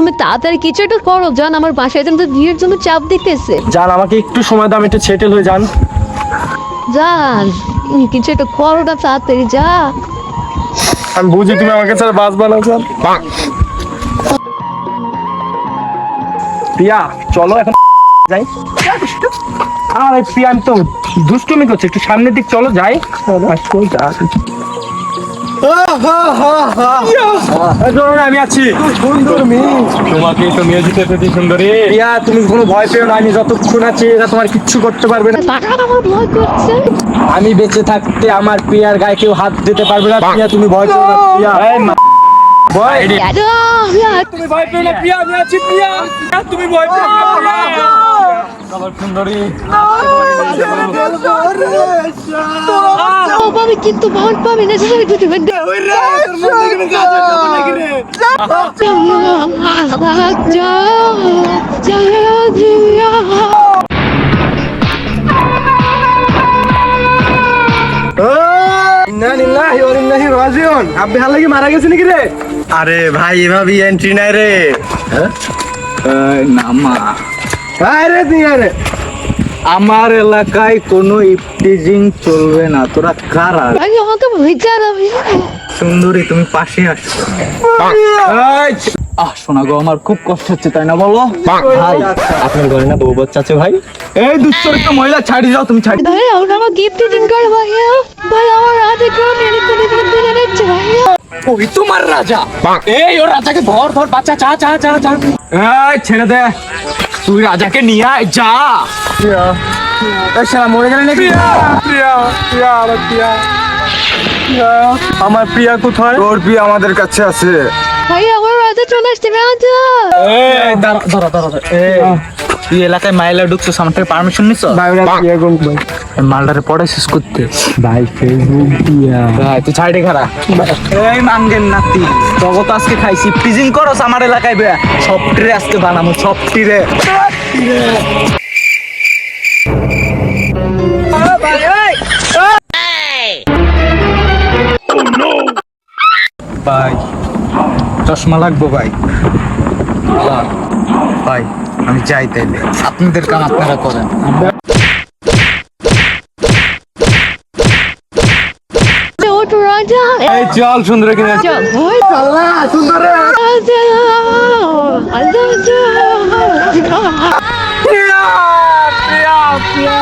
আমি তাড়াতাড়ি কিছু একটা করো জান, আমার বাসায় তো বিয়ের জন্য চাপ দিতেছে। জান আমাকে একটু সময় দাও, আমি একটু সেটেল হয়ে যান। জান কিছু একটা করো না তাড়াতাড়ি, যা। আমি বুঝি তুমি আমাকে স্যার বাঁচবা না স্যার। প্রিয়া চলো এখন যাই। আরে প্রিয়া আমি তো দুষ্টুমি করছি, একটু সামনের দিক চলো যাই। আমি আছি। তোমাকে তো নিয়ে যেতে পেরেছি সুন্দরী। প্রিয়া তুমি কোনো ভয় পেও না, আমি যতক্ষণ আছি এরা তোমার কিচ্ছু করতে পারবে না। আমার ভয় করছে। আমি বেঁচে থাকতে আমার প্রিয়ার গায়ে কেউ হাত দিতে পারবে না। প্রিয়া তুমি ভয় পেও না। প্রিয়া তুমি ভয় পেও না। প্রিয়া আমি আছি। প্রিয়া তুমি ভয় পেও না। সুন্দরী পাবি কিন্তু ভয় পাবি না। আপনি হাল লাগি মারা গেছে নাকি রে? আরে ভাই এভাবে এন্ট্রি নাই রে। নামা আরে দিয়া রে। আমার এলাকায় কোনো ইফটিজিং চলবে না। তোরা কারা? ভাই আমাকে বিচার। সুন্দরী তুমি পাশে আসো। শোনা গো, আমার খুব কষ্ট হচ্ছে তাই না বলো? ভাই আপনার ঘরে না বউ বাচ্চা আছে ভাই? এই দুশ্চরিত্র মহিলা ছাড়ি যাও, তুমি ছাড়ি। ভাই আমার গিফট দিন কর ভাইয়া। ভাই আমার রাতে কোন দিনে নিচ্ছে ভাইয়া। ওই তোমার রাজা। এই ও রাজাকে ধর ধর, বাচ্চা চা চা চা চা। এই ছেড়ে দে, তুই রাজাকে নিয়ে আয় যা। প্রিয়া এই শালা মরে গেল নাকি? প্রিয়া প্রিয়া আমার প্রিয়া। আমার প্রিয়া কোথায়? তোর প্রিয়া আমাদের কাছে আছে। ভাই আমার রাতে চলে আসছে রাজা। এই দাঁড়া দাঁড়া দাঁড়া। তুই এলাকায় মাইলা ঢুকছিস, আমার থেকে পারমিশন নিছ? মালটারে পড়াইছিস করতে ভাই? ফেসবুক দিয়া ভাই তুই ছাইডে খারা। এই মাঙ্গের নাতি জগৎ আজকে খাইছি। প্রিজিং করস আমার এলাকায় বে, সব টিরে আজকে বানামু, সব টিরে। ভাই চশমা লাগবো ভাই। ভাই আমি যাই তাইলে, আপনাদের কাম আপনারা করেন। এই চল সুন্দর কিনে চল সুন্দর। প্রিয়া প্রিয়া প্রিয়া